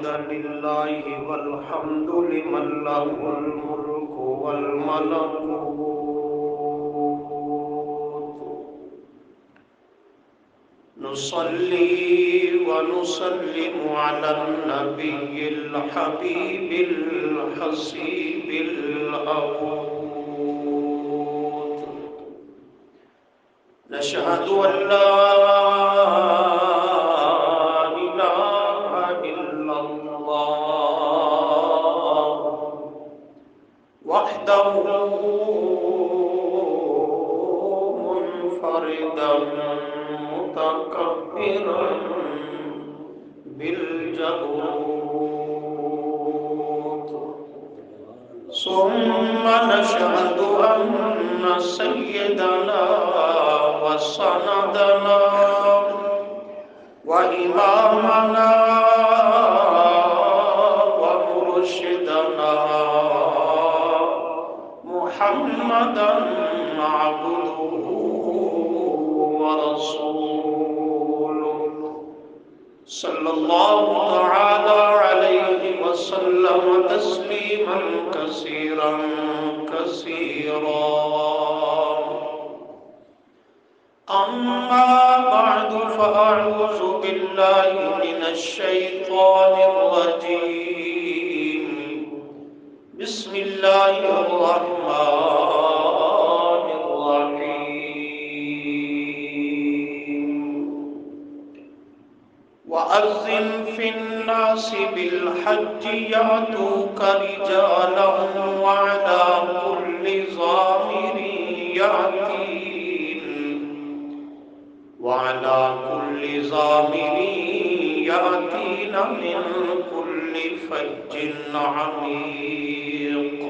لله والحمد لمن له الملك والملكوت نصلي ونسلم على النبي الحبيب الحسيب الأوود نشهد أن لا إله إلا الله وحده منفردا متكبرا بالجبروت ثم نشهد أن سيدنا وسندنا وإمامنا ومرشدنا محمدا عبده ورسوله صلى الله تعالى عليه وسلم تسليما كثيرا كثيرا. أما بعد فأعوذ بالله من الشيطان الرجيم بسم الله الرحمن الرحيم وأذن في الناس بالحج يأتوك رجالا وعلى كل ضامر يأتين من كل فج عميق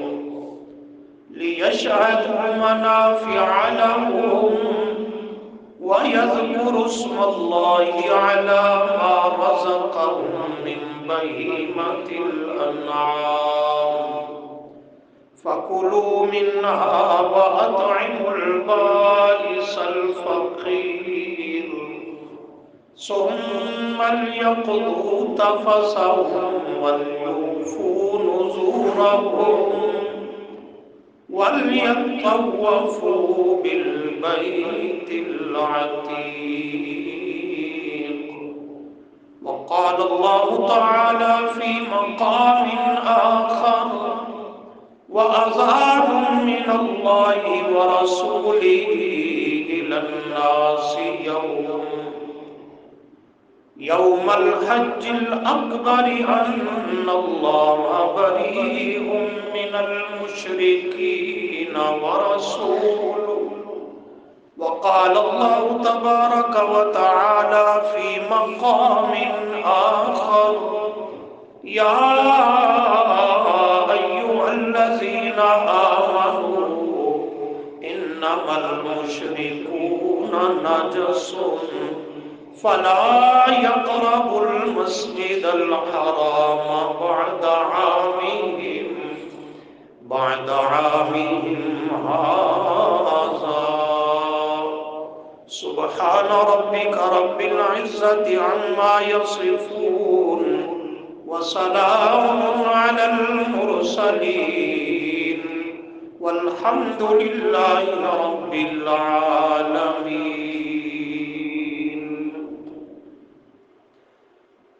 ليشهدوا منافع لهم ويذكروا اسم الله على ما رزقهم من بهيمة الأنعام فكلوا منها وأطعموا البائس الفقير ثم ليقضوا تفثهم وليوفوا نذورهم وليطوفوا بالبيت العتيق. وقال الله تعالى في مقام آخر وأذان من الله ورسوله إلى الناس يوم الحج الأكبر أن الله بريء من المشركين ورسوله. وقال الله تبارك وتعالى في مقام آخر يا أيها الذين آمنوا إنما المشركون نجس فلا يقربوا المسجد الحرام بعد عامهم هذا. سبحان ربك رب العزة عما يصفون وسلام على المرسلين والحمد لله رب العالمين.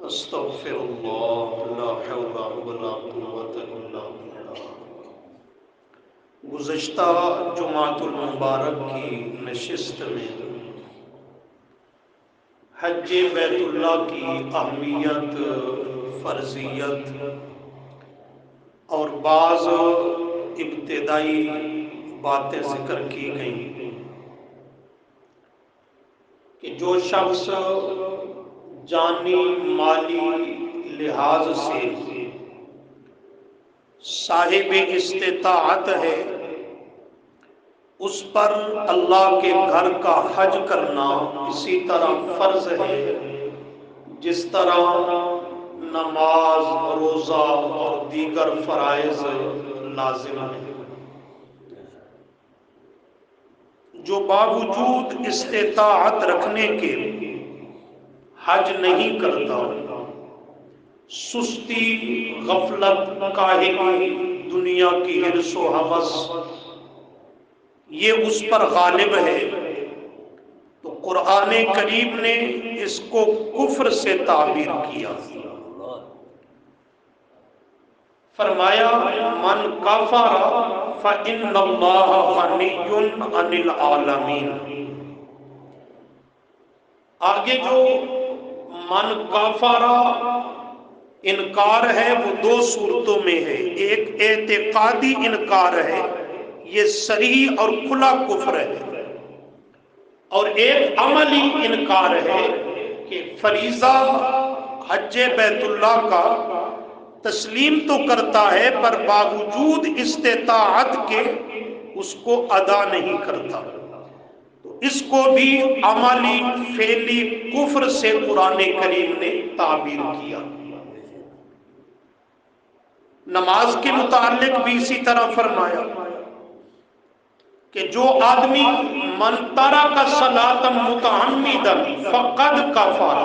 استغفر اللہ لا حول ولا قوة الا باللہ. گزشتہ جمعۃ المبارک کی نشست میں حج بیت اللہ کی اہمیت، فرضیت اور بعض ابتدائی باتیں ذکر کی گئیں کہ جو شخص جانی مالی لحاظ سے صاحب استطاعت ہے اس پر اللہ کے گھر کا حج کرنا اسی طرح فرض ہے جس طرح نماز، روزہ اور دیگر فرائض لازم ہیں. جو باوجود استطاعت رکھنے کے حج نہیں کرتا سستی، غفلت، کاہلی، دنیا کی حرص و ہوس یہ اس پر غالب ہے، تو قرآن کریم نے اس کو کفر سے تعبیر کیا۔ فرمایا من کفر فإن اللہ غنی عن العالمین۔ آگے جو من کفر انکار ہے وہ دو صورتوں میں ہے، ایک اعتقادی انکار ہے، یہ صریح اور کھلا کفر ہے، اور ایک عملی انکار ہے کہ فریضہ حج بیت اللہ کا تسلیم تو کرتا ہے پر باوجود استطاعت کے اس کو ادا نہیں کرتا، تو اس کو بھی عملی فعلی کفر سے قرآن کریم نے تعبیر کیا۔ نماز کے متعلق بھی اسی طرح فرمایا کہ جو آدمی من ترک الصلاۃ متعمدا فقد کفر،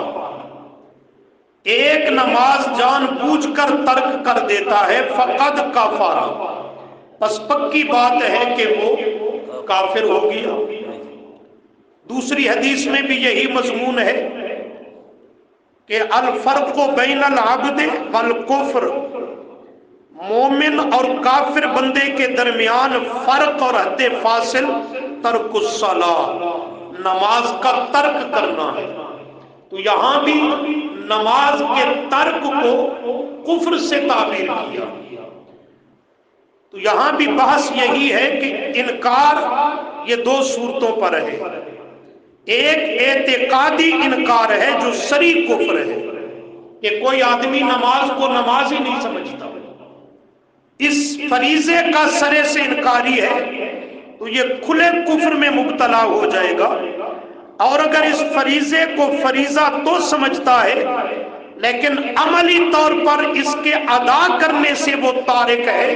ایک نماز جان بوجھ کر ترک کر دیتا ہے فقد کفر، پس پکی بات ہے کہ وہ کافر ہو گیا۔ دوسری حدیث میں بھی یہی مضمون ہے کہ الفرق بین العبد والکفر، مومن اور کافر بندے کے درمیان فرق اور حد فاصل ترک الصلاۃ، نماز کا ترک کرنا ہے، تو یہاں بھی نماز کے ترک کو کفر سے تعبیر کیا۔ تو یہاں بھی بحث یہی ہے کہ انکار یہ دو صورتوں پر ہے، ایک اعتقادی انکار ہے جو صریح کفر ہے کہ کوئی آدمی نماز کو نماز ہی نہیں سمجھتا، اس فریضے کا سرے سے انکاری ہے، تو یہ کھلے کفر میں مبتلا ہو جائے گا۔ اور اگر اس فریضے کو فریضہ تو سمجھتا ہے لیکن عملی طور پر اس کے ادا کرنے سے وہ تارک ہے،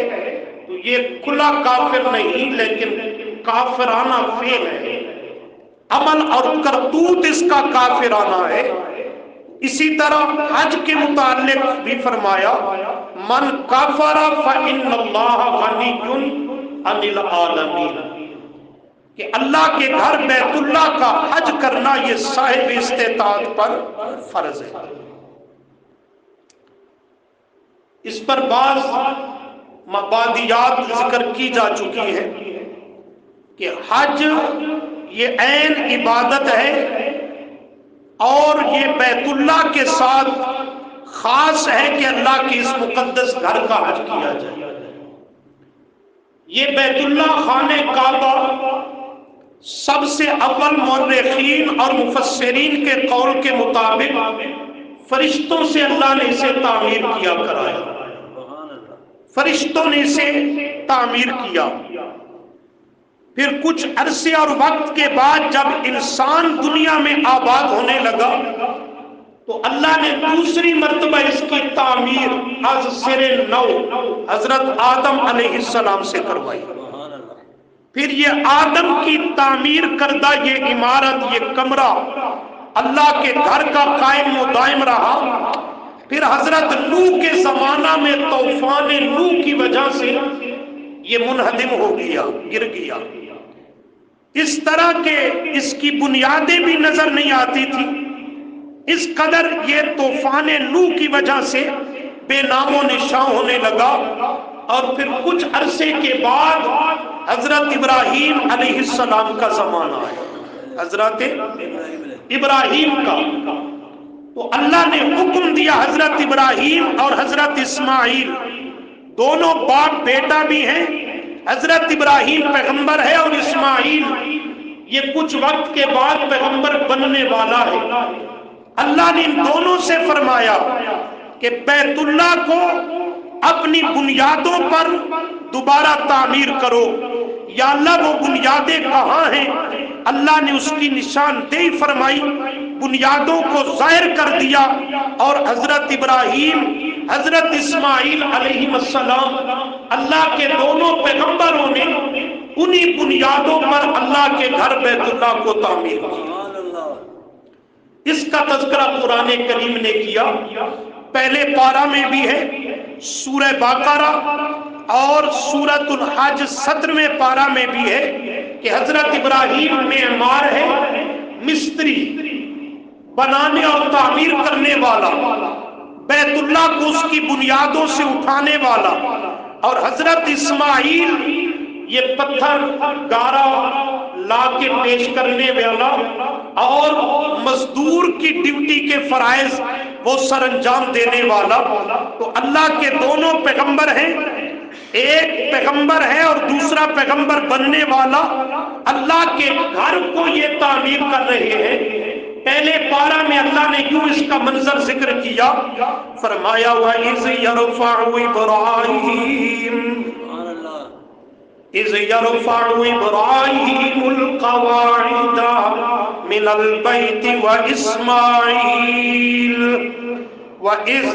تو یہ کھلا کافر نہیں لیکن کافرانہ فعل ہے، عمل اور کرتوت اس کا کافرانہ ہے۔ اسی طرح حج کے متعلق بھی فرمایا من کفر فإن اللہ غنی عن العالمین، کہ اللہ کے گھر بیت اللہ کا حج کرنا یہ صاحب استطاعت پر فرض ہے۔ اس پر بعض مبادیات ذکر کی جا چکی ہیں کہ حج یہ عین عبادت ہے اور یہ بیت اللہ کے ساتھ خاص ہے کہ اللہ کے اس مقدس گھر کا حج کیا جائے۔ یہ بیت اللہ خانہ کعبہ سب سے اول مورخین اور مفسرین کے قول کے مطابق فرشتوں سے اللہ نے اسے تعمیر کیا کرایا، فرشتوں نے اسے تعمیر کیا۔ پھر کچھ عرصے اور وقت کے بعد جب انسان دنیا میں آباد ہونے لگا تو اللہ نے دوسری مرتبہ اس کی تعمیر از سر نو حضرت آدم علیہ السلام سے کروائی۔ پھر یہ آدم کی تعمیر کردہ یہ عمارت، یہ کمرہ اللہ کے گھر کا قائم و دائم رہا۔ پھر حضرت نوح کے زمانہ میں طوفان نوح کی وجہ سے یہ منہدم ہو گیا، گر گیا۔ اس طرح کے اس کی بنیادیں بھی نظر نہیں آتی تھی، اس قدر یہ طوفان نوح کی وجہ سے بے نام و نشان ہونے لگا۔ اور پھر کچھ عرصے کے بعد حضرت ابراہیم علیہ السلام کا زمانہ ہے، حضرت ابراہیم کا، تو اللہ نے حکم دیا حضرت ابراہیم اور حضرت اسماعیل دونوں باپ بیٹا بھی ہیں، حضرت ابراہیم پیغمبر ہے اور اسماعیل یہ کچھ وقت کے بعد پیغمبر بننے والا ہے۔ اللہ نے ان دونوں سے فرمایا کہ بیت اللہ کو اپنی بنیادوں پر دوبارہ تعمیر کرو۔ یا اللہ وہ بنیادیں کہاں ہیں؟ اللہ نے اس کی نشاندہی فرمائی، بنیادوں کو ظاہر کر دیا، اور حضرت ابراہیم حضرت اسماعیل علیہ السلام اللہ کے دونوں پیغمبروں نے انہی بنیادوں پر اللہ کے گھر بیت اللہ کو تعمیر کیا۔ اس کا تذکرہ قرآن کریم نے کیا۔ پہلے پارہ میں بھی ہے سورہ بقرہ اور سورۃ الحج 17ویں پارہ میں بھی ہے کہ حضرت ابراہیم معمار ہے، مستری، بنانے اور تعمیر کرنے والا، بیت اللہ کو اس کی بنیادوں سے اٹھانے والا، اور حضرت اسماعیل یہ پتھر گارا لا کے پیش کرنے والا اور مزدور کی ڈیوٹی کے فرائض وہ سر انجام دینے والا۔ تو اللہ کے دونوں پیغمبر ہیں، ایک پیغمبر ہے اور دوسرا پیغمبر بننے والا اللہ کے گھر کو یہ تعمیر کر رہے ہیں۔ پہلے پارہ میں اللہ نے کیوں اس کا منظر ذکر کیا؟ فرمایا وَإِذْ يَرْفَعُ إِبْرَاهِيمُ إِذْ يَرْفَعُ إِبْرَاهِيمُ الْقَوَاعِدَ مِنَ الْبَيْتِ وَإِسْمَاعِيلُ وَإِذْ،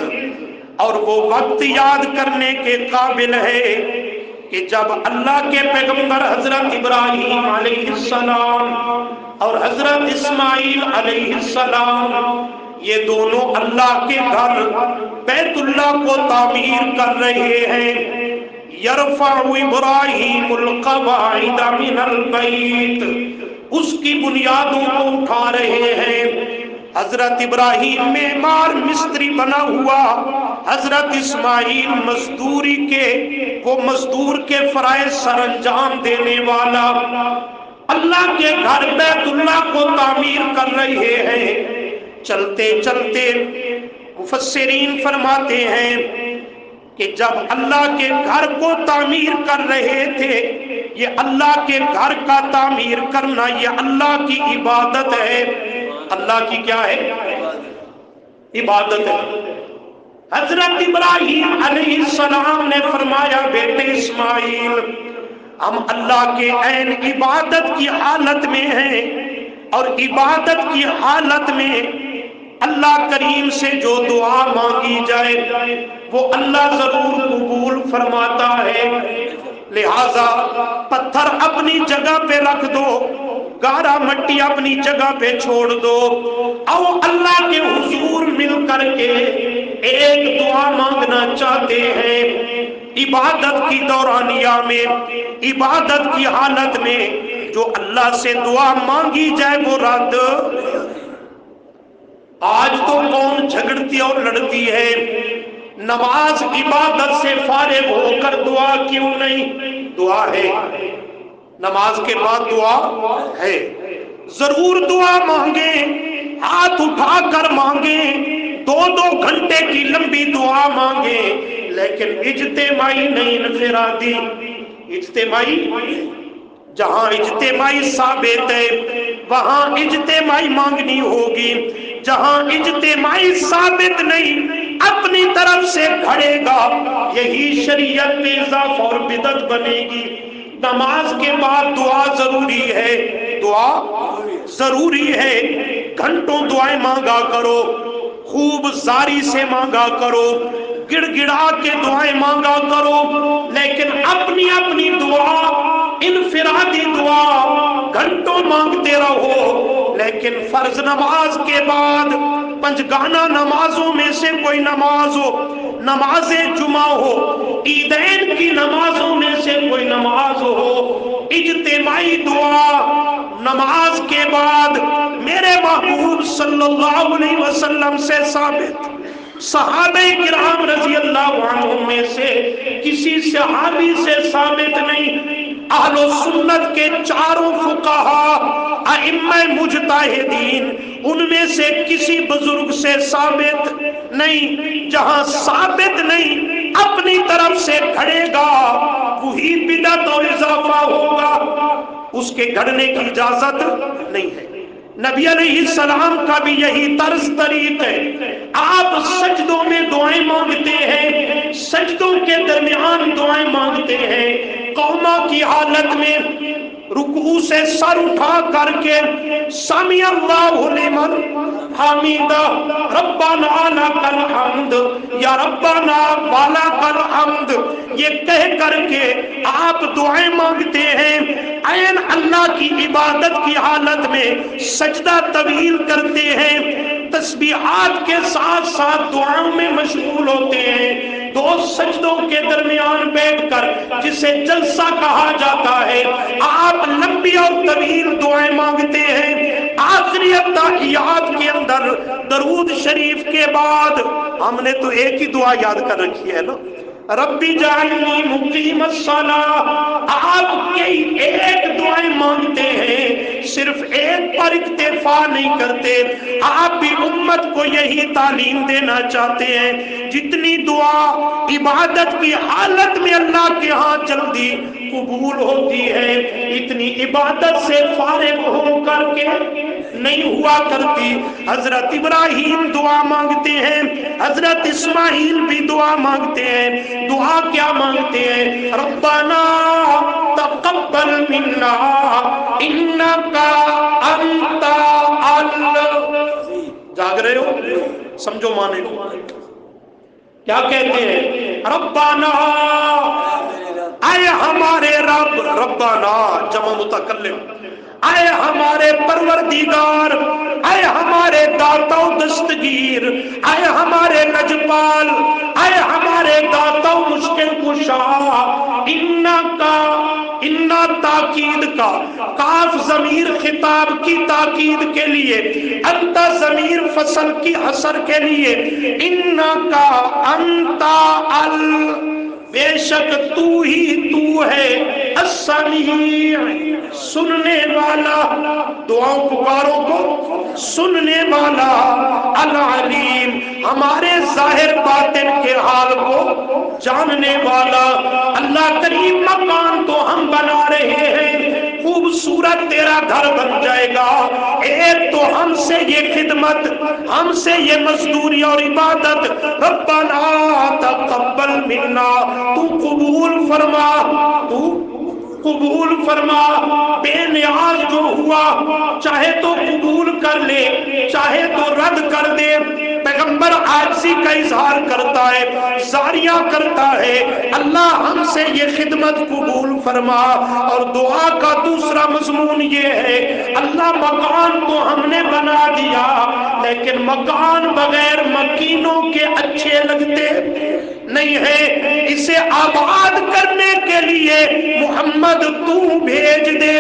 اور وہ وقت یاد کرنے کے قابل ہے کہ جب اللہ کے پیغمبر حضرت ابراہیم علیہ السلام اور حضرت اسماعیل علیہ السلام یہ دونوں اللہ کے گھر بیت اللہ کو تعمیر کر رہے ہیں۔ یرفع ابراہیم القواعد من البیت، اس کی بنیادوں کو اٹھا رہے ہیں۔ حضرت ابراہیم معمار مستری بنا ہوا، حضرت اسماعیل مزدوری کے وہ مزدور کے فرائض سر انجام دینے والا اللہ کے گھر بیت اللہ کو تعمیر کر رہے ہیں۔ چلتے چلتے مفسرین فرماتے ہیں کہ جب اللہ کے گھر کو تعمیر کر رہے تھے، یہ اللہ کے گھر کا تعمیر کرنا یہ اللہ کی عبادت ہے۔ اللہ کی کیا ہے؟ عبادت ہے۔ حضرت ابراہیم علیہ السلام نے فرمایا بیٹے اسماعیل، ہم اللہ کے عین عبادت کی حالت میں ہیں، اور عبادت کی حالت میں اللہ کریم سے جو دعا مانگی جائے وہ اللہ ضرور قبول فرماتا ہے۔ لہذا پتھر اپنی جگہ پہ رکھ دو، گارا مٹی اپنی جگہ پہ چھوڑ دو، او اللہ کے حضور مل کر کے ایک دعا مانگنا چاہتے ہیں۔ عبادت کی دورانیہ میں، عبادت کی حالت میں جو اللہ سے دعا مانگی جائے وہ رد۔ آج تو کون جھگڑتی اور لڑتی ہے؟ نماز عبادت سے فارغ ہو کر دعا کیوں نہیں؟ دعا ہے، نماز کے بعد دعا ہے، ضرور دعا مانگیں، ہاتھ اٹھا کر مانگیں، 2 گھنٹے کی لمبی دعا مانگیں، لیکن اجتماعی نہیں، انفرادی۔ اجتماعی، جہاں اجتماعی ثابت ہے وہاں اجتماعی مانگنی ہوگی، جہاں اجتماعی ثابت نہیں اپنی طرف سے کھڑے گا، یہی شریعت میں اضافہ اور بدعت بنے گی۔ نماز کے بعد دعا ضروری ہے، دعا ضروری ہے، گھنٹوں دعائیں مانگا کرو، خوب زاری سے مانگا کرو، گڑ گڑا کے دعائیں مانگا کرو، لیکن اپنی اپنی دعا، انفرادی دعا گھنٹوں مانگتے رہو، لیکن فرض نماز کے بعد پنجگانہ نمازوں میں سے کوئی نماز ہو، نماز جمعہ ہو، عیدین کی نمازوں میں سے کوئی نماز ہو، اجتماعی دعا نماز کے بعد میرے محبوب صلی اللہ علیہ وسلم سے ثابت، صحابہ کرام رضی اللہ عنہم میں سے کسی صحابی سے ثابت نہیں۔ اہل سنت کے چاروں فقہا، ائمہ مجتہدین، ان میں سے کسی بزرگ سے ثابت نہیں۔ جہاں ثابت نہیں اپنی طرف سے کھڑے گا وہی بدعت اور اضافہ ہوگا، اس کے گھڑنے کی اجازت نہیں ہے۔ نبی علیہ السلام کا بھی یہی طرز طریق ہے، آپ سجدوں میں دعائیں مانگتے ہیں، سجدوں کے درمیان دعائیں مانگتے ہیں، قوما کی حالت میں رکوع سے سر اٹھا کر کے سمی اللہ لمن حمیدہ، ربنا لک الحمد یا ربنا ولک الحمد، یہ کہہ کر کے آپ دعائیں مانگتے ہیں، عین اللہ کی عبادت کی حالت میں سجدہ طویل کرتے ہیں، تسبیحات کے ساتھ ساتھ دعاؤں میں مشغول ہوتے ہیں، دو سجدوں کے درمیان بیٹھ کر جسے جلسہ کہا جاتا ہے، آپ لمبی اور طویل دعائیں مانگتے ہیں۔ آخری تحیات کے اندر درود شریف کے بعد ہم نے تو ایک ہی دعا یاد کر رکھی ہے نا، ربی جعلنی مقیم الصلاۃ۔ آپ کئی ایک دعائیں مانگتے ہیں، صرف ایک پر اکتفا نہیں کرتے، آپ بھی امت کو یہی تعلیم دینا چاہتے ہیں جتنی دعا عبادت کی حالت میں اللہ کے ہاں جلدی قبول ہوتی ہے، اتنی عبادت سے فارغ ہو کر کے نہیں ہوا کرتی۔ حضرت ابراہیم دعا مانگتے ہیں، حضرت اسماعیل بھی دعا مانگتے ہیں۔ دعا کیا مانگتے ہیں؟ ربنا تقبل منا انک انت جاگ رہے ہو؟ سمجھو مانے کو کیا کہتے ہیں؟ ربنا، اے ہمارے رب، ربنا جمع متکلم، اے ہمارے پروردگار، اے ہمارے داتا و دستگیر، اے ہمارے لجپال، اے ہمارے داتا و مشکل کشا، انا تاکید کا، کاف ضمیر خطاب کی تاکید کے لیے، انت ضمیر فصل کی حصر کے لیے، انا کا انتا بے شک تو ہی تو ہے، السمیع سننے والا، دعاؤں پکاروں کو سننے والا، العلیم ہمارے ظاہر باطن کے حال کو جاننے والا۔ اللہ کریم مکان تو ہم بنا رہے ہیں، خوبصورت تیرا گھر بن جائے گا، ایک تو ہم سے یہ خدمت، ہم سے یہ مزدوری اور عبادت، ربنا تقبل منا، تو قبول فرما، تو قبول فرما۔ بے نیاز جو ہوا چاہے تو قبول کر لے، چاہے تو رد کر دے۔ پیغمبر عاجزی کا اظہار کرتا ہے، زاریہ کرتا ہے، اللہ ہم سے یہ خدمت قبول فرما۔ اور دعا کا دوسرا مضمون یہ ہے، اللہ مکان تو ہم نے بنا دیا، لیکن مکان بغیر مکینوں کے اچھے لگتے نہیں ہے، اسے آباد کرنے کے لیے محمد تو بھیج دے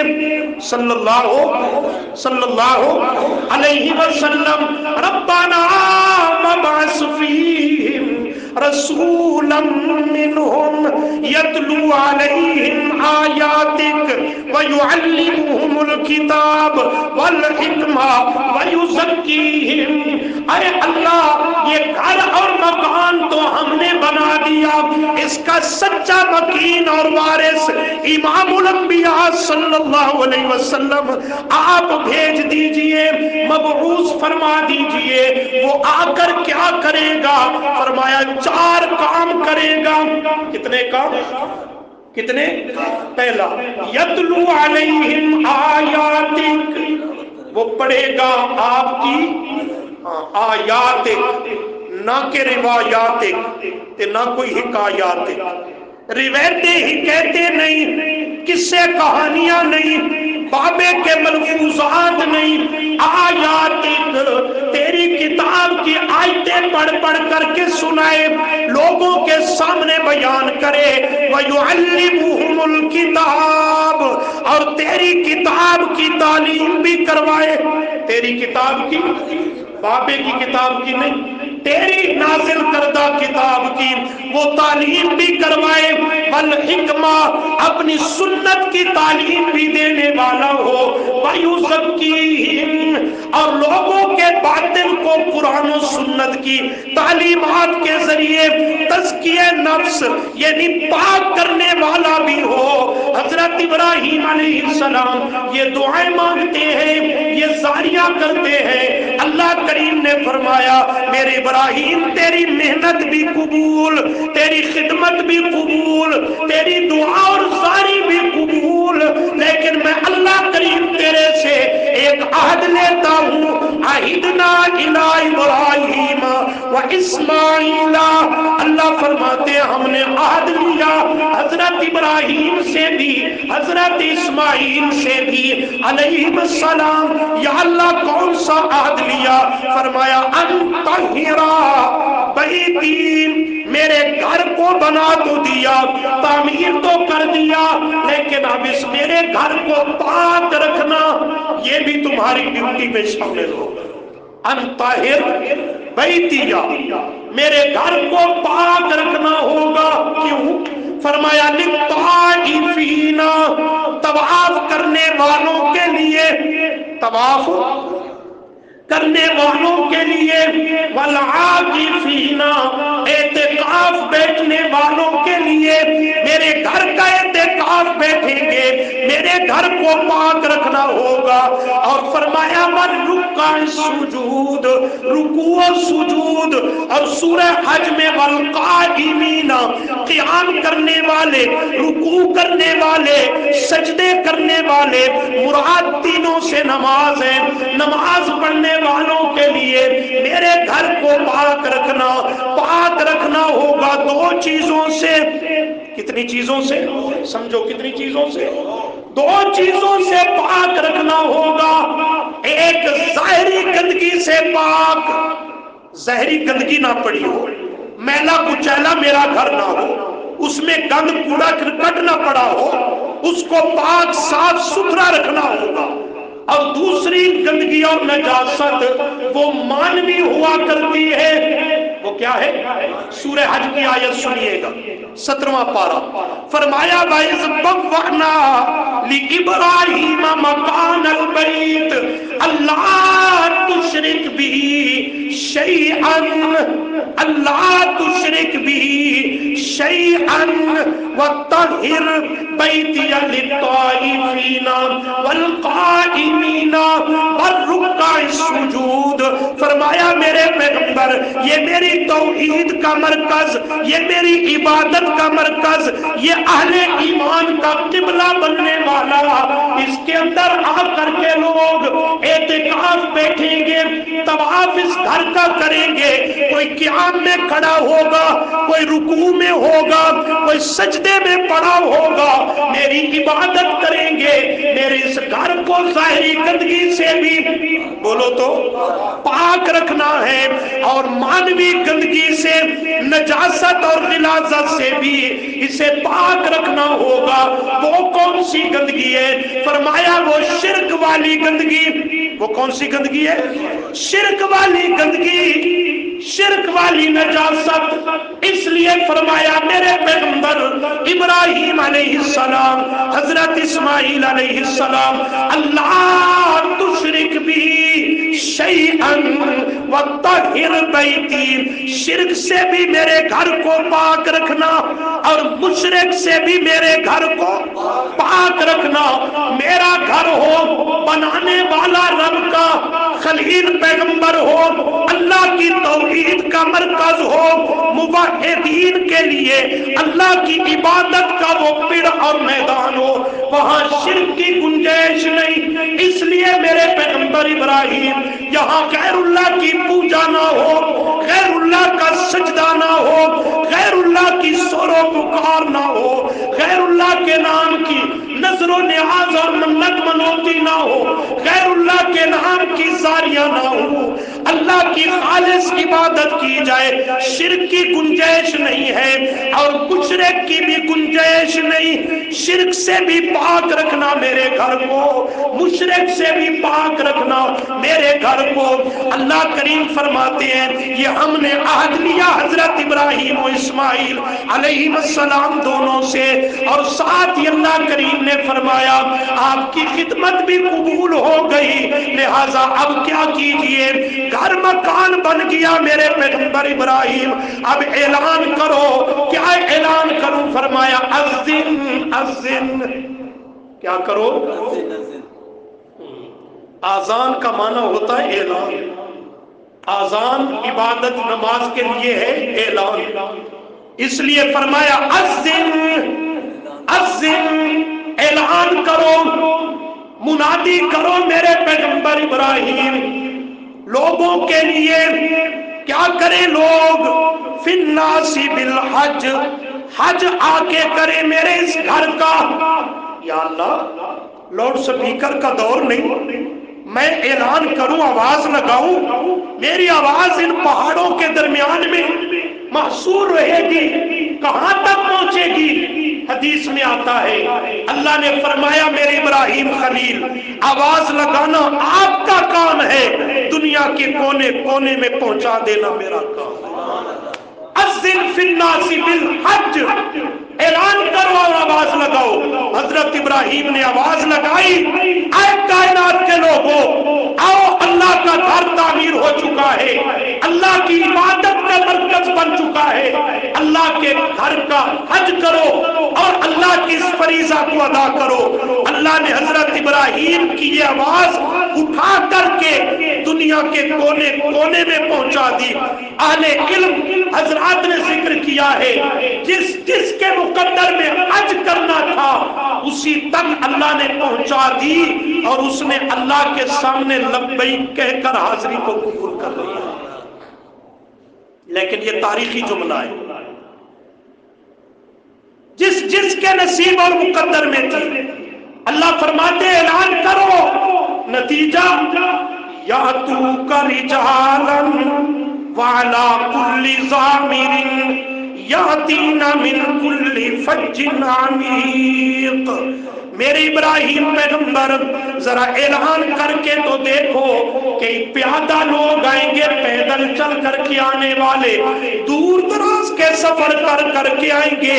صلی اللہ علیہ وسلم۔ ربنا وابعث فیہم رسولا منہم یتلو علیہم آیاتک ویعلمہم الکتاب والحکمہ ویزکیہم۔ اے اللہ یہ گھر اور مکان تو ہم نے بنا دیا، اس کا سچا مکین اور وارث امام الانبیاء صلی اللہ علیہ وسلم آپ بھیج دیجئے، مبعوث فرما دیجئے۔ وہ آ کر کیا کرے گا؟ فرمایا 4 کام کرے گا۔ کتنے کام؟ کتنے؟ پہلا، یتلو علیہم آیاتک، وہ پڑھے گا آپ کی آیات، نہ کہ روایات، نہ کوئی حکایات۔ روایتیں ہی کہتے نہیں، قصے کہانیاں نہیں، بابے کے ملفوظات نہیں، آیات تیری کتاب کی آیتیں پڑھ پڑھ کر کے سنائے، لوگوں کے سامنے بیان کرے، وَيُعَلِّمُهُمُ الْكِتَابِ، اور تیری کتاب کی تعلیم بھی کروائے۔ تیری کتاب کی، بابے کی کتاب کی نہیں، تیری نازل کردہ کتاب کی وہ تعلیم بھی کروائے، والحکمہ اپنی سنت کی تعلیم بھی دینے والا ہو، وَيُزَكِّيهِمْ اور لوگوں کے باطن کو قرآن و سنت کی تعلیمات کے ذریعے تزکیہ نفس یعنی پاک کرنے والا بھی ہو۔ حضرت ابراہیم علیہ السلام یہ دعائیں مانگتے ہیں، یہ زاریہ کرتے ہیں۔ اللہ کریم نے فرمایا میرے ابراہیم تیری محنت بھی قبول، تیری خدمت بھی قبول، تیری دعا اور زاری بھی قبول، لیکن میں اللہ کریم تیرے سے ایک ایک عہد لیتا ہوں، عہدنا الی ابراہیم و اسماعیل، اللہ فرماتے ہیں ہم نے عہد لیا حضرت ابراہیم سے بھی حضرت اسماعیل سے بھی علیہ السلام۔ یا اللہ کون سا عہد لیا؟ فرمایا ان طہرا بیتی، میرے گھر کو بنا تو دیا، تعمیر تو کر دیا، لیکن اب اس میرے گھر کو پاک رکھنا یہ بھی تمہاری ڈیوٹی میں شامل ہو۔ ان طاہر بیتیا، میرے گھر کو پاک رکھنا ہوگا۔ کیوں؟ فرمایا للطائفین، طواف کرنے والوں کے لیے، طواف کرنے والوں کے لیے، والعاکفین، اعتکاف بیٹھنے والوں کے لیے، میرے گھر کا اعتکاف بیٹھیں گے، میرے گھر کو پاک رکھنا ہوگا۔ اور فرمایا والرکع السجود، رکوع و سجود، اور سورہ حج میں والقائمین، قیام کرنے والے، رکوع کرنے والے، سجدے کرنے والے، مراد تینوں سے نماز ہے۔ نماز پڑھنے والوں کے لیے میرے گھر کو پاک رکھنا ہوگا دو چیزوں سے۔ کتنی چیزوں سے؟ سمجھو کتنی چیزوں سے؟ دو چیزوں سے پاک رکھنا ہوگا۔ ایک ظاہری گندگی سے پاک، ظاہری گندگی نہ پڑی ہو، میلا کچیلا میرا گھر نہ ہو، اس میں گند کوڑا کرکٹ نہ پڑا ہو، اس کو پاک صاف ستھرا رکھنا ہوگا۔ اور دوسری گندگی اور نجاست وہ مانوی ہوا کرتی ہے، وہ کیا ہے؟ سورہ حج کی آیت سنیے گا، 17واں پارہ۔ فرمایا وَإِذْ بَوَّأْنَا لِإِبْرَاهِيمَ مَكَانَ الْبَيْتِ أَلَّا تُشْرِكْ بِهِ شَيْئًا، أَلَّا تُشْرِكْ بِهِ شَيْئًا وَطَهِّرْ بَيْتِيَ لِلطَّائِفِينَ وَالْقَائِمِينَ وَالرُّكَّعِ السُّجُودِ۔ فرمایا میرے پیغمبر، یہ میری توحید کا مرکز، یہ میری عبادت کا مرکز، یہ اہل ایمان کا قبلہ بننے والا، اس کے اندر آ کر کے لوگ اعتکاف بیٹھیں گے، طواف اس گھر کا کریں گے، کوئی قیام میں کھڑا ہوگا، کوئی رکوع میں ہوگا، کوئی سجدے میں پڑا ہوگا، میری عبادت کریں گے، میرے اس گھر کو ظاہری گندگی سے بھی بولو تو پاک رکھنا ہے، اور مانوی گندگی سے، نجاست اور غلاظت سے بھی اسے پاک رکھنا ہوگا۔ وہ کون سی گندگی ہے؟ فرمایا وہ شرک والی گندگی۔ وہ کون سی گندگی ہے؟ شرک والی گندگی، شرک والی نجاست۔ اس لیے فرمایا میرے پیغمبر ابراہیم علیہ السلام، حضرت اسماعیل علیہ السلام، اللہ تشرک بھی شیئا وطہر بیتی، شرک سے بھی میرے گھر کو پاک رکھنا اور مشرک سے بھی میرے گھر کو پاک رکھنا۔ میرا گھر ہو، بنانے والا رب کا خلیل پیغمبر ہو، اللہ کی توحید کا مرکز ہو، موحدین کے لیے اللہ کی عبادت کا وہ پڑ اور میدان ہو، وہاں شرک کی گنجائش نہیں۔ اس لیے میرے پیغمبر ابراہیم یہاں غیر اللہ کی پوجا نہ ہو، غیر اللہ کا سجدہ نہ ہو، غیر اللہ کی سر و پکار نہ ہو، غیر اللہ کے نام کی نظر و نیاز اور منت منوتی نہ ہو، غیر اللہ کے نام کی زاریاں نہ ہو، اللہ کی خالص عبادت کی جائے، شرک کی گنجائش نہیں ہے اور مشرک کی بھی گنجائش نہیں۔ شرک سے بھی پاک رکھنا میرے گھر کو، مشرک سے بھی پاک رکھنا میرے گھر کو۔ اللہ کریم فرماتے ہیں یہ ہم نے عہد لیا حضرت ابراہیم و اسماعیل علیہ السلام دونوں سے، اور ساتھ ہی اللہ کریم نے فرمایا آپ کی خدمت بھی قبول ہو گئی، لہٰذا اب کیا کیجئے، گھر مکان بن گیا میرے پیغمبر ابراہیم، اب اعلان کرو۔ کیا اعلان کروں؟ فرمایا اذن، اذن، کیا کرو؟ آذان کا معنی ہوتا ہے اعلان، آذان عبادت نماز کے لیے ہے اعلان، اس لیے فرمایا اذن، اذن، اعلان کرو، منادی کرو میرے پیغمبر ابراہیم لوگوں کے لیے، کیا کریں لوگ؟ فی الناس بالحج، حج آ کے کرے میرے اس گھر کا۔ یا اللہ، لاؤڈ سپیکر کا دور نہیں، میں اعلان کروں، آواز لگاؤں، میری آواز ان پہاڑوں کے درمیان میں محصور رہے گی، کہاں تک پہنچے گی؟ حدیث میں آتا ہے اللہ نے فرمایا میرے ابراہیم خلیل، آواز لگانا آپ کا کام ہے، دنیا کے کونے کونے میں پہنچا دینا میرا کام ہے۔ اذن فی الناس بالحج، اعلان کرو اور آواز لگاؤ۔ حضرت ابراہیم نے آواز لگائی، اے کائنات کے لوگوں، آؤ، اللہ کا گھر تعمیر ہو چکا ہے، اللہ کی عبادت کا مرکز بن چکا ہے، اللہ کے گھر کا حج کرو اور اللہ کی اس فریضہ کو ادا کرو۔ اللہ نے حضرت ابراہیم کی یہ آواز اٹھا کر کے دنیا کے کونے کونے میں پہنچا دی۔ اہل علم حضرات نے ذکر کیا ہے جس کے مقدر میں حج کرنا تھا اسی تک اللہ نے پہنچا دی، اور اس نے اللہ کے سامنے لبیک کہہ کر حاضری کو قبول کر لیا۔ لیکن یہ تاریخی جملہ ہے، جس کے نصیب اور مقدر میں تھی۔ اللہ فرماتے اعلان کرو، نتیجہ یاتوک رجالا وعلی کل ضامر یاتین من کل فج عمیق۔ میرے ابراہیم پیغمبر ذرا اعلان کر کے تو دیکھو کہ پیادہ لوگ آئیں گے، پیدل چل کر کے آنے والے، دور دراز کے سفر کر کے آئیں گے،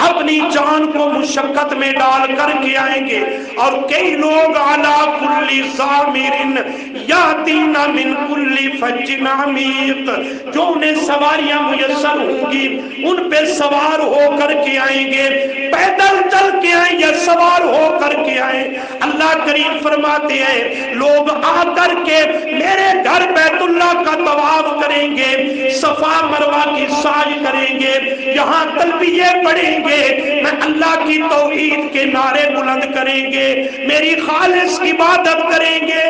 اپنی جان کو مشقت میں ڈال کر کے آئیں گے، اور کئی لوگ علی کل ضامر یاتین من کل فج عمیق، جو انہیں سواریاں میسر ہوں گی ان پہ سوار ہو کر کے آئیں گے، پیدل چل کے آئیں یا سوار ہو کر کے آئیں۔ اللہ کریم فرماتے ہیں لوگ آ کر کے میرے گھر بیت اللہ کا طواف کریں گے، صفا مروہ کی سعی کریں گے، یہاں تلبیے پڑھیں گے، میں اللہ کی توحید کے نعرے بلند کریں گے، میری خالص عبادت کریں گے۔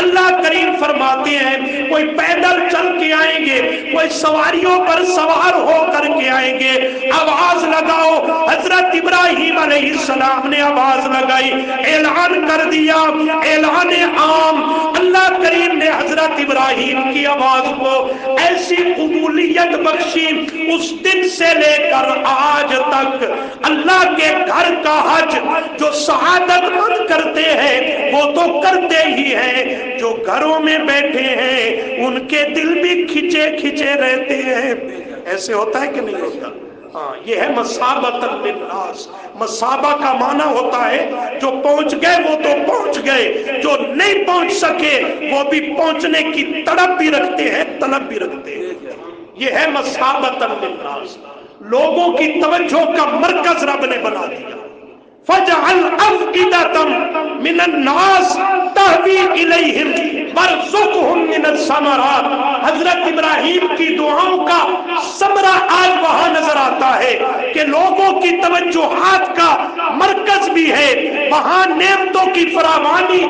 اللہ کریم فرماتے ہیں کوئی پیدل چل کے آئیں گے، کوئی سواریوں پر سوار ہو کر کے آئیں گے۔ آواز لگاؤ، حضرت ابراہیم علیہ السلام نے آواز لگائی، اعلان کر دیا، اعلان عام۔ اللہ کریم نے حضرت ابراہیم کی آواز کو ایسی قبولیت بخشی، اس دن سے لے کر آج تک اللہ کے گھر کا حج جو سعادت مند کرتے ہیں وہ تو کرتے ہی ہیں، جو گھروں میں بیٹھے ہیں ان کے دل بھی کھچے کھچے رہتے ہیں۔ ایسے ہوتا ہے کہ نہیں ہوتا؟ ہاں، یہ ہے مصابۃ للناس۔ مصابہ کا معنی ہوتا ہے جو پہنچ گئے وہ تو پہنچ گئے، جو نہیں پہنچ سکے وہ بھی پہنچنے کی تڑپ بھی رکھتے ہیں، طلب بھی رکھتے ہیں۔ یہ ہے مصابۃ للناس، لوگوں کی توجہ کا مرکز رب نے بنا دیا۔ فَجْعَلْ أَفْئِدَةً مِنَ النَّاسِ تَهْوِي إِلَيْهِمْ وَارْزُقْهُمْ مِنَ الثَّمَرَاتِ۔ حضرت ابراہیم کی دعاؤں کا ثمرہ آج وہاں نظر آتا ہے کہ لوگوں کی توجہات کا مرکز بھی ہے، وہاں نعمتوں کی فراوانی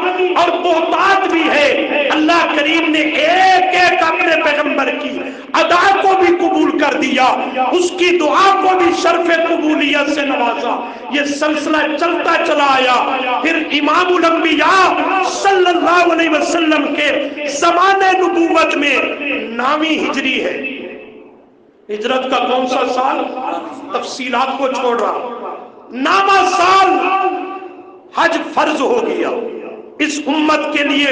اور بہتات بھی ہے۔ اللہ کریم نے ایک ایک اپنے پیغمبر کی ادا کو بھی قبول کر دیا، اس کی دعا کو بھی شرف قبولیت سے نوازا۔ یہ سلسلہ چلتا چلا آیا، پھر امام الانبیاء صلی اللہ علیہ وسلم کے زمانے نبوت میں نامی ہجری ہے۔ ہجرت کا کون سا سال؟ تفصیلات کو چھوڑ رہا، نامہ سال حج فرض ہو گیا۔ اس امت کے لیے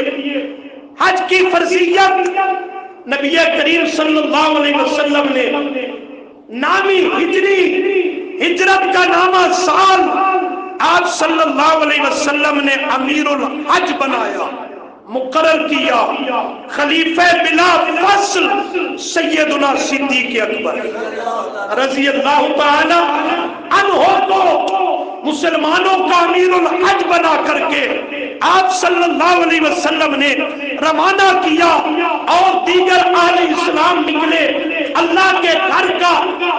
حج کی فرضیت نبی کریم صلی اللہ علیہ وسلم نے نامی ہجری، ہجرت کا نامہ سال آپ صلی اللہ علیہ وسلم نے امیر الحج بنایا، مقرر کیا، خلیفہ بلا فصل سیدنا صدیق اکبر رضی اللہ تعالی عنہ کو مسلمانوں کا امیر الحج بنا کر کے آپ صلی اللہ علیہ وسلم نے روانہ کیا، اور دیگر اہل اسلام نکلے اللہ کے گھر کا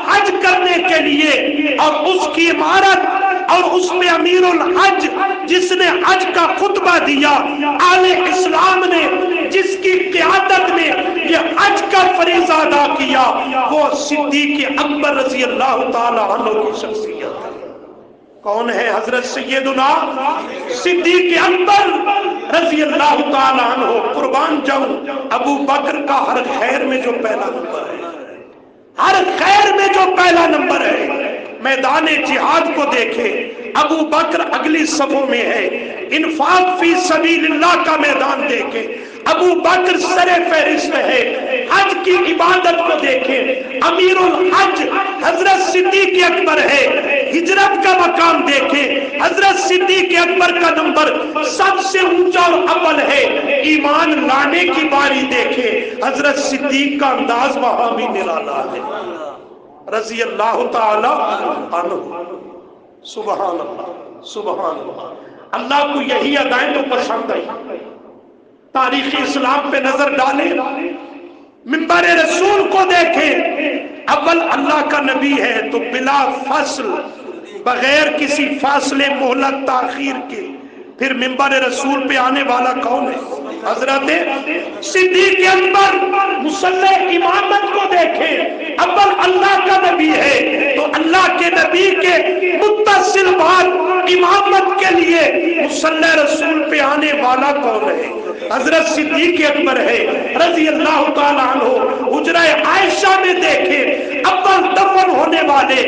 حج کرنے کے لیے، اور اس کی عمارت اور اس میں امیر الحج جس نے حج کا خطبہ دیا، آل اسلام نے جس کی قیادت میں یہ حج کا فریضہ ادا کیا، وہ صدیق اکبر رضی اللہ تعالی عنہ کی شخصیت ہے۔ کون ہے؟ حضرت سیدنا صدیق اکبر رضی اللہ تعالی عنہ۔ قربان جاؤں، ابو بکر کا ہر خیر میں جو پہلا نمبر ہے، ہر خیر میں جو پہلا نمبر ہے، میدان جہاد کو دیکھے، ابو بکر اگلی صفوں میں ہے۔ انفاق فی سبیل اللہ کا میدان دیکھے، ابو بکر سر فہرست ہے۔ حج کی عبادت کو دیکھیں، امیر الحج حضرت صدیق اکبر ہے۔ ہجرت کا مقام دیکھیں، حضرت صدیق اکبر کا نمبر سب سے اونچا اور اول ہے۔ ایمان لانے کی باری دیکھیں، حضرت صدیق کا انداز وہاں بھی نرالا ہے، رضی اللہ تعالی عنہ۔ سبحان اللہ، سبحان اللہ۔ اللہ کو یہی ادائیں تو پسند آئی۔ تاریخ اسلام پہ نظر ڈالیں، منبر رسول کو دیکھیں، اول اللہ کا نبی ہے تو بلا فصل، بغیر کسی فاصلے مہلت تاخیر کے پھر منبر رسول پہ آنے والا کون ہے؟ حضرت صدیق اکبر۔ مصلی امامت کو دیکھیں، اول اللہ کا نبی ہے تو اللہ کے نبی کے متصل بعد امامت کے لیے مصلی رسول پہ آنے والا کون ہے؟ حضرت صدیق اکبر ہے رضی اللہ تعالیٰ عنہ۔ حجرہ عائشہ میں دیکھیں، اول دفن ہونے والے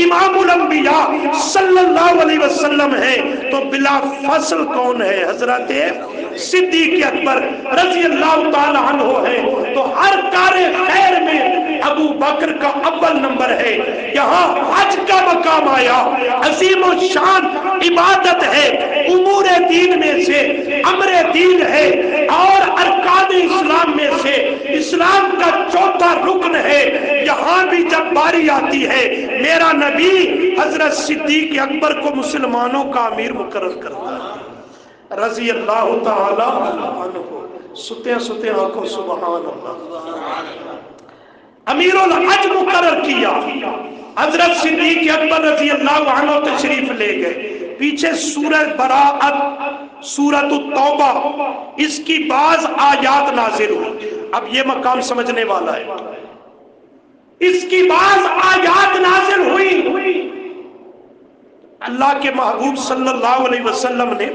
امام الانبیاء صلی اللہ علیہ وسلم ہیں تو بلا فصل کون ہے؟ حضرت صدیق اکبر رضی اللہ تعالیٰ عنہ ہے۔ تو ہر کار خیر میں ابو بکر کا اول نمبر ہے۔ یہاں حج کا مقام آیا، عظیم و شان عبادت ہے، امور دین میں سے امر دین ہے اور ارکان اسلام میں سے اسلام کا چوتھا رکن ہے۔ یہاں بھی جب باری آتی ہے، میرا نبی حضرت صدیق اکبر کو مسلمانوں کا امیر مقرر کرتا ہے، رضی اللہ تعالی عنہ۔ ستے ستے آنکھوں سبحان اللہ۔ امیر الحج مقرر کیا، حضرت صدیق اکبر رضی اللہ عنہ تشریف لے گئے۔ پیچھے سورہ براءت، سورۃ التوبہ، اس کی بعض آیات نازل ہوئی۔ اب یہ مقام سمجھنے والا ہے، اس کی بعض آیات نازل ہوئی۔ اللہ کے محبوب صلی اللہ علیہ وسلم نے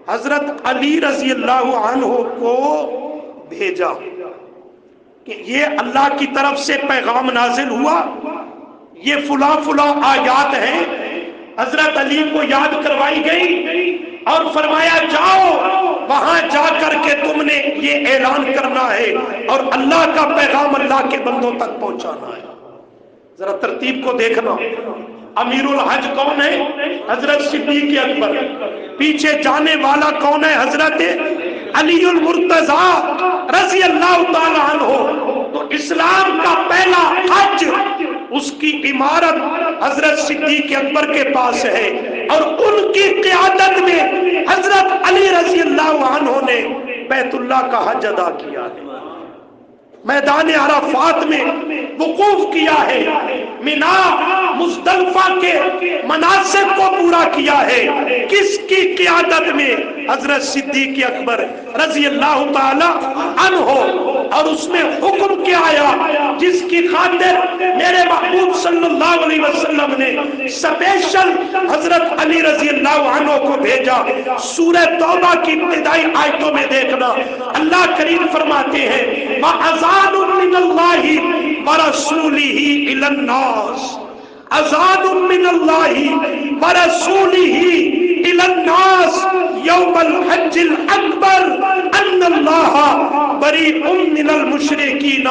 حضرت علی رضی اللہ عنہ کو بھیجا کہ یہ اللہ کی طرف سے پیغام نازل ہوا، یہ فلاں فلاں آیات ہیں۔ حضرت علی کو یاد کروائی گئی اور فرمایا جاؤ وہاں جا کر کے تم نے یہ اعلان کرنا ہے اور اللہ کا پیغام اللہ کے بندوں تک پہنچانا ہے۔ ذرا ترتیب کو دیکھنا، امیر الحج کون ہے؟ حضرت صدیق اکبر۔ پیچھے جانے والا کون ہے؟ حضرت علی المرتضی رضی اللہ تعالی عنہ۔ تو اسلام کا پہلا حج، اس کی عمارت حضرت صدیق اکبر کے پاس ہے اور ان کی قیادت میں حضرت علی رضی اللہ عنہ نے بیت اللہ کا حج ادا کیا ہے، میدان عرفات میں وقوف کیا ہے، مینا مزدلفہ کے مناسک کو پورا کیا ہے۔ کس کی قیادت میں؟ حضرت صدیق اکبر رضی اللہ تعالی عنہ۔ اور اس میں حکم کیا آیا جس کی خاطر میرے محبوب صلی اللہ علیہ وسلم نے سپیشل حضرت علی رضی اللہ عنہ کو بھیجا۔ سورہ توبہ کی ابتدائی آیتوں میں دیکھنا، اللہ کریم فرماتے ہیں وَأَذَانٌ مِّنَ اللَّهِ وَرَسُولِهِ إِلَى النَّاسِ، أَذَانٌ مِّنَ اللَّهِ وَرَسُولِهِ إِلَى النَّاسِ يَوْمَ الْحَجِّ الْأَكْبَرِ أَنَّ اللَّهَ بَرِيءٌ مِّنَ الْمُشْرِكِينَ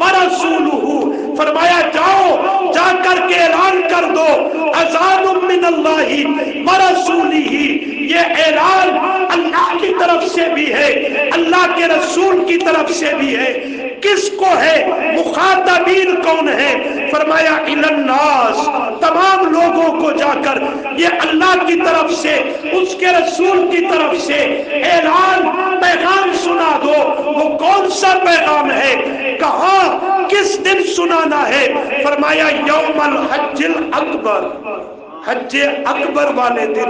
وَرَسُولُهُ۔ فرمایا جاؤ جا کر کے اعلان کر دو، اذان من اللہ ورسولہ، یہ اعلان اللہ کی طرف سے بھی ہے، اللہ کے رسول کی طرف سے بھی ہے۔ کس کو ہے؟ مخاطبین کون ہے؟ فرمایا الی الناس، تمام لوگوں کو جا کر یہ اللہ کی طرف سے اس کے رسول کی طرف سے اعلان پیغام سنا دو۔ وہ کون سا پیغام ہے؟ کہاں کس دن سنانا ہے؟ فرمایا یوم الحج الاکبر، حج اکبر والے دن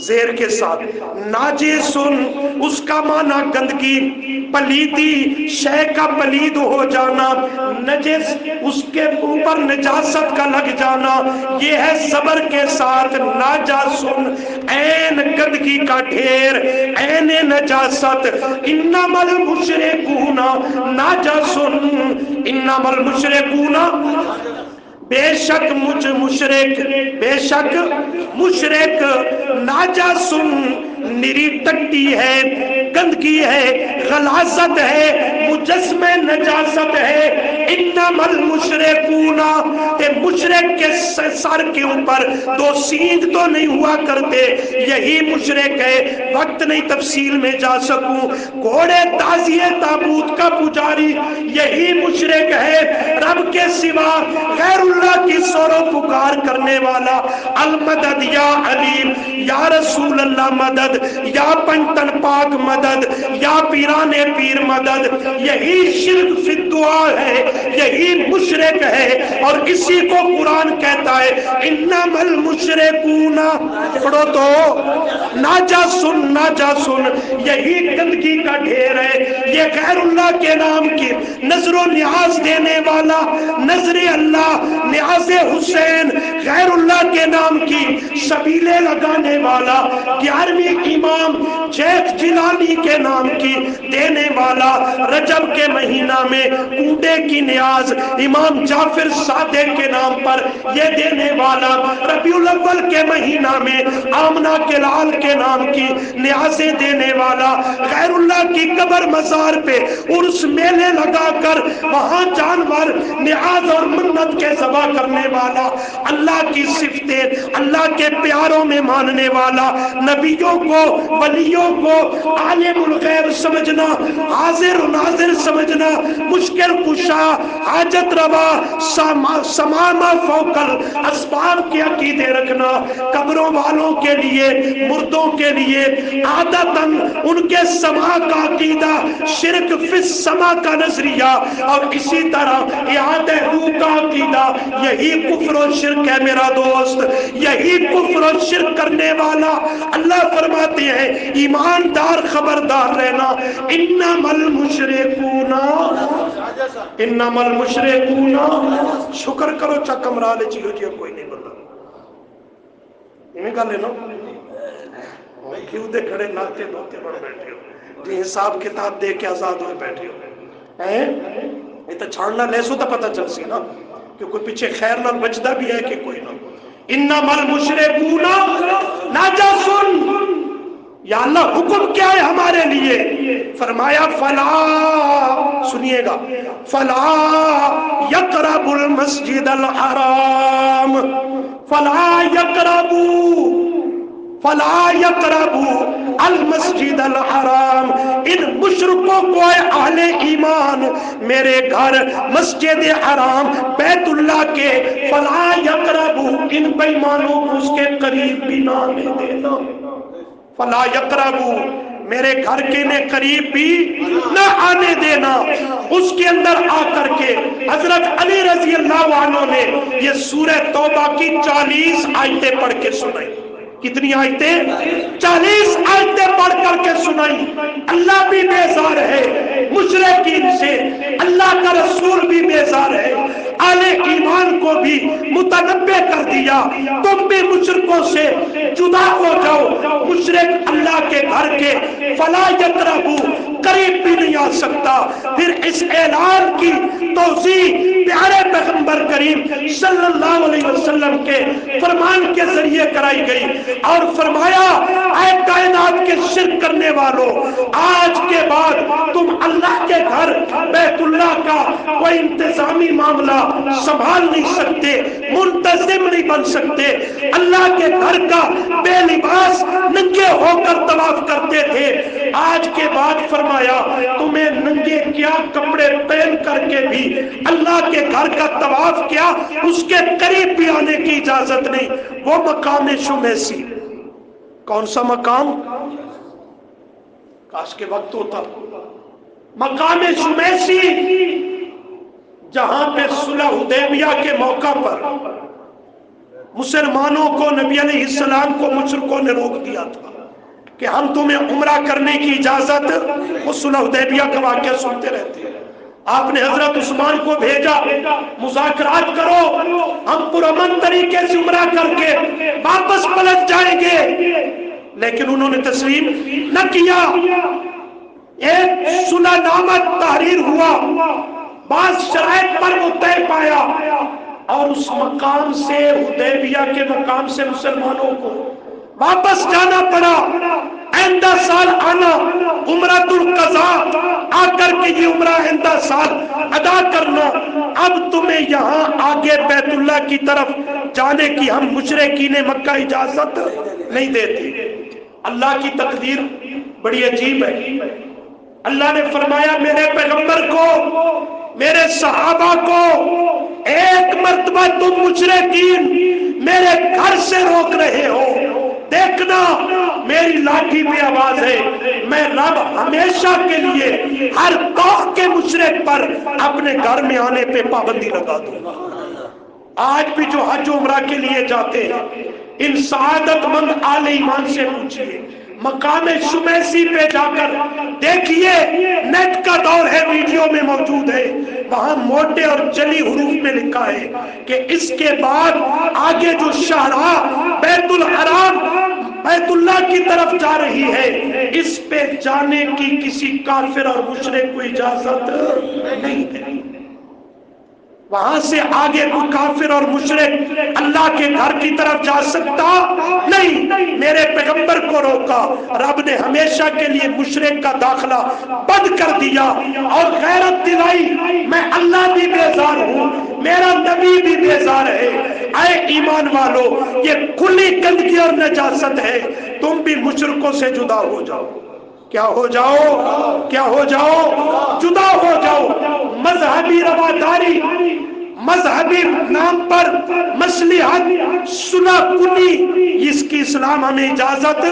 زیر کے ساتھ ناجسن، اس کا معنی گندگی، پلیدی، شے کا پلید ہو جانا، نجس اس کے اوپر نجاست کا لگ جانا، یہ ہے صبر کے ساتھ ناجسن، عین گندگی کا ڈھیر، عین نجاست، انما المشرکون ناجسن، انما المشرکون، بے شک مشرک، بے شک مشرک، ناجسن، نری ٹٹی ہے، گندگی ہے، غلاظت ہے، مجسم نجاست ہے، انما المشرکون، کہ مشرک کے سر کے اوپر دو سینگ تو نہیں ہوا کرتے، یہی مشرک ہے، وقت نہیں تفصیل میں جا سکوں، گھوڑے تازیے تابوت کا پجاری یہی مشرک ہے، رب کے سوا غیر اللہ کی سور و پکار کرنے والا، المدد یا علیم، یا رسول اللہ مدد، یا پنجتن پاک مدد، یا پیران پیر مدد، یہی شرک فی الدعا ہے، یہی مشرک ہے، اور اسی کو قرآن کہتا ہے انما المشرکون، پڑھو تو ناجسن، ناجسن، یہی گندگی کا ڈھیر ہے، یہ غیر اللہ کے نام کی نظر و نیاز دینے والا، نظر اللہ، نیاز حسین، غیر اللہ کے نام کی سبیلیں لگانے والا، 11ویں امام شیخ جیلانی کے نام کی دینے والا، رجب کے مہینہ میں کوڈے کی نیاز امام جعفر صادق کے نام پر یہ دینے والا، ربیع الاول کے مہینہ میں آمنہ کے لال کے نام کی نیازیں دینے والا، غیر اللہ کی قبر مزار پہ عرس میلے لگا کر وہاں جانور نیاز اور منت کے ذبح کرنے والا، اللہ کی صفتیں اللہ کے پیاروں میں ماننے والا، نبیوں کو، ولیوں کو عالم الغیب سمجھنا، حاضر و ناظر سمجھنا، مشکل کشا، حاجت روا، سمامہ فوقل اسباب کے عقیدے رکھنا، قبروں والوں کے لیے، مردوں کے لیے عادتاً ان کے سما کا عقیدہ، شرک فی السما کا نظریہ، اور اسی طرح اعادہ روح کا عقیدہ، یہی کفر و شرک ہے میرا دوست، یہی کفر و شرک کرنے والا، اللہ فرماتے ہیں ایماندار خبردار رہنا، انما المشرکون، انما المشرکون، شکر کرو چا کمرہ لے چیو جی کوئی نہیں بندہ گل ہے نا، کیوں دے کھڑے ناتے دھوتے بڑھ بیٹھے ہو جی، حساب کتاب دے کے آزاد ہوئے بیٹھے ہو، یہ تو چھاڑنا لیسو تو پتہ چل سی نا کہ کوئی پیچھے خیر نال بچدہ بھی ہے کہ کوئی نہ، انما المشرکون نجسن، یا اللہ حکم کیا ہے ہمارے لیے، فرمایا فلا، سنیے گا، فلا یقرب المسجد الحرام، فلا یقربو، فلا یقربو المسجد الحرام، ان مشرکوں کو اے اہل ایمان میرے گھر مسجد حرام بیت اللہ کے، فلا یقربو، ان بیمانوں کو اس کے قریب بھی نہ آنے دینا، فلا یقربو، میرے گھر کے نے قریب بھی نہ آنے دینا، اس کے اندر آ کر کے حضرت علی رضی اللہ عنہ نے یہ سورہ توبہ کی 40 آیتیں پڑھ کے سنائی، کتنی آیتیں؟ 40 آیتیں پڑھ کر کے سنائی، اللہ بھی بیزار ہے مشرکین سے، اللہ کا رسول بھی بیزار ہے، اہل ایمان کو بھی متنبہ کر دیا تم بھی مشرکوں سے جدا ہو جاؤ، مشرک اللہ کے گھر کے فلا یقربو قریب بھی نہیں آ سکتا، پھر اس اعلان کی توضیح پیارے پیغمبر کریم صلی اللہ علیہ وسلم کے فرمان کے ذریعے کرائی گئی، اور فرمایا اے کائنات کے شرک کرنے والوں، آج کے بعد تم اللہ کے گھر بیت اللہ کا کوئی انتظامی معاملہ سنبھال نہیں سکتے، منتظم نہیں بن سکتے، اللہ کے گھر کا بے لباس ننگے ہو کر طواف کرتے تھے، آج کے بعد فرمایا تمہیں ننگے کیا کپڑے پہن کر کے بھی اللہ کے گھر کا طواف کیا اس کے قریب بھی آنے کی اجازت نہیں، وہ مقام شمیسی، کون سا مقام؟ کاش کے وقت ہوتا، مقام شمیسی، جہاں پہ صلح حدیبیہ کے موقع پر مسلمانوں کو، نبی علیہ السلام کو مشرکوں نے روک دیا تھا کہ ہم تمہیں عمرہ کرنے کی اجازت، وہ صلح حدیبیہ کا واقعہ سنتے رہتے ہیں، آپ نے حضرت عثمان کو بھیجا مذاکرات کرو، ہم پرامن طریقے سے عمرہ کر کے واپس پلٹ جائیں گے، لیکن انہوں نے تسلیم نہ کیا۔ ایک صلح نامہ تحریر ہوا، بعض شرائط پر وہ طے پایا، اور اس مقام سے، حدیبیہ کے مقام سے مسلمانوں کو واپس جانا پڑا، آئندہ سال آنا، عمرۃ القضاء آ کر کے یہ عمرہ آئندہ سال ادا کرنا، اب تمہیں یہاں آگے بیت اللہ کی طرف جانے کی ہم مشرکین مکہ اجازت نہیں دیتے۔ اللہ کی تقدیر بڑی عجیب ہے، اللہ نے فرمایا میرے پیغمبر کو، میرے صحابہ کو، ایک مرتبہ تم مشرکین میرے گھر سے روک رہے ہو، دیکھنا میری لاٹھی میں آواز ہے، میں رب ہمیشہ کے لیے ہر قوم کے مشرک پر اپنے گھر میں آنے پہ پابندی لگا دوں گا۔ آج بھی جو حج عمرہ کے لیے جاتے ہیں، ان سعادت مند آل ایمان سے پوچھئے، مقام شمیسی پہ جا کر دیکھیے، نیٹ کا دور ہے، ویڈیو میں موجود ہے، وہاں موٹے اور جلی حروف میں لکھا ہے کہ اس کے بعد آگے جو شاہراہ بیت الحرام بیت اللہ کی طرف جا رہی ہے، اس پہ جانے کی کسی کافر اور مشرک کو اجازت نہیں ہے۔ وہاں سے آگے کوئی کافر اور مشرک اللہ کے گھر کی طرف جا سکتا نہیں، میرے پیغمبر کو روکا، رب نے ہمیشہ کے لیے مشرک کا داخلہ بند کر دیا، اور غیرت دلائی میں اللہ بھی بیزار ہوں، میرا نبی بھی بیزار ہے۔ اے ایمان والو، یہ کھلی گندگی اور نجاست ہے، تم بھی مشرکوں سے جدا ہو جاؤ۔ کیا ہو جاؤ؟ کیا ہو جاؤ؟ جدا ہو جاؤ۔ مذہبی رواداری، مذہبی نام پر مصلحت، صلح کنی، اس کی اسلام ہمیں اجازت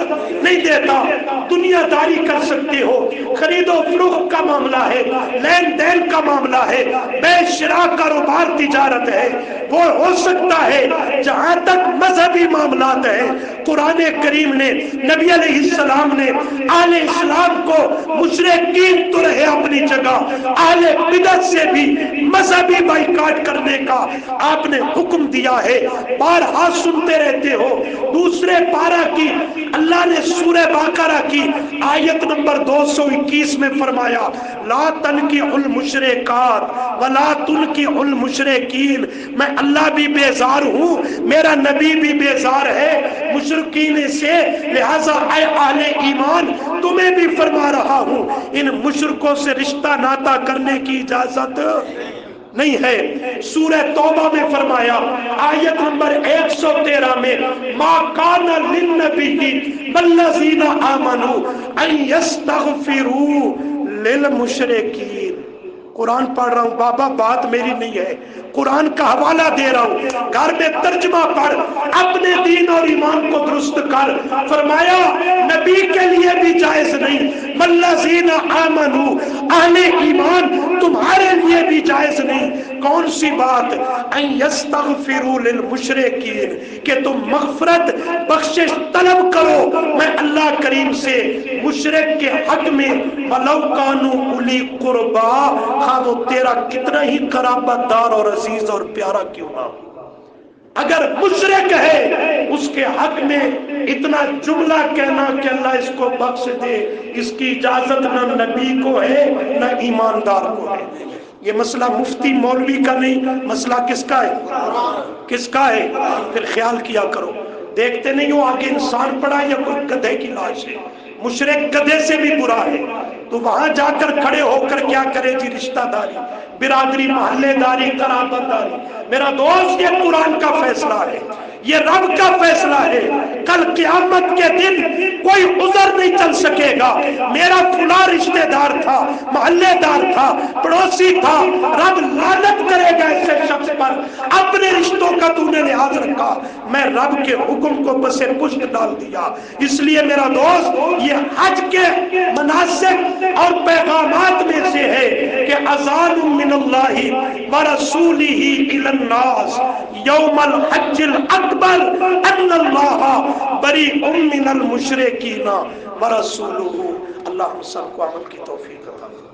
نہیں دیتا۔ دنیا داری کر سکتے ہو، خرید و فروخت کا معاملہ ہے، لین دین کا معاملہ ہے، بے شراء کاروبار تجارت ہے، وہ ہو سکتا ہے۔ جہاں تک مذہبی معاملات ہیں، قرآن کریم نے، نبی علیہ السلام نے اہل اسلام کو، مشرکین تو رہے اپنی جگہ، اہل بدعت سے بھی مذہبی بائیکاٹ کرنے کا آپ نے حکم دیا ہے۔ بارہا سنتے رہتے ہو، دوسرے پارہ کی اللہ نے سورہ بقرہ کی آیت نمبر 221 میں فرمایا، لا تنکحوا المشرکات ولا تنکحوا المشرکین، میں اللہ بھی بیزار ہوں، میرا نبی بھی بیزار ہے مشرکین سے، لہذا اے اہل ایمان تمہیں بھی فرما رہا ہوں، ان مشرکوں سے رشتہ ناتا کرنے کی اجازت نہیں ہے۔ سورہ توبہ میں فرمایا آیت نمبر 113 میں، ما کان للنبی والذین آمنوا ان یستغفروا للمشرکین۔ قرآن پڑھ رہا ہوں بابا، بات میری نہیں ہے، قرآن کا حوالہ دے رہا ہوں، گھر میں ترجمہ پڑھ، اپنے دین اور ایمان کو درست کر۔ فرمایا نبی کے لیے بھی جائز نہیں، والذین آمنوا، اہل ایمان تمہارے لیے بھی جائز نہیں۔ کون سی بات؟ ان یستغفروا للمشرکین، کہ تم مغفرت بخشش طلب کرو میں اللہ کریم سے مشرک کے حق میں، ولو کانوا اولی قربا، خواہ وہ تیرا کتنا ہی قرابت دار اور عزیز اور پیارا کیوں نہ ہو۔ اگر مشرک ہے اس کے حق میں اتنا جملہ کہنا کہ اللہ اس کو بخش دے، اس کی اجازت نہ نبی کو ہے نہ ایماندار کو ہے۔ یہ مسئلہ مفتی مولوی کا نہیں، مسئلہ کس کا ہے؟ کس کا ہے؟ پھر خیال کیا کرو، دیکھتے نہیں ہو آگے انسان پڑا یا کوئی گدھے کی لاش ہے؟ مشرک گدھے سے بھی برا ہے، تو وہاں جا کر کھڑے ہو کر کیا کرے جی؟ رشتہ داری، برادری، محلے داری، قرابت داری۔ میرا دوست، یہ قرآن کا فیصلہ ہے، یہ رب کا فیصلہ ہے۔ کل قیامت کے دن کوئی عذر نہیں چل سکے گا، میرا فلاں رشتہ دار تھا، محلے دار تھا، پڑوسی تھا، رب لعنت کرے گا ایسے شخص پر، اپنے رشتوں کا تو نے لحاظ رکھا، میں رب کے حکم کو پس پشت ڈال دیا۔ اس لیے میرا دوست، یہ حج کے مناسک اور پیغامات میں سے ہے کہ اذان من اللہ ورسولہ الی الناس یوم الحج الاکبر ان اللہ بریء من المشرکین ورسولہ. اللہ ہم سب کو عمل کی توفیق عطا فرمائے.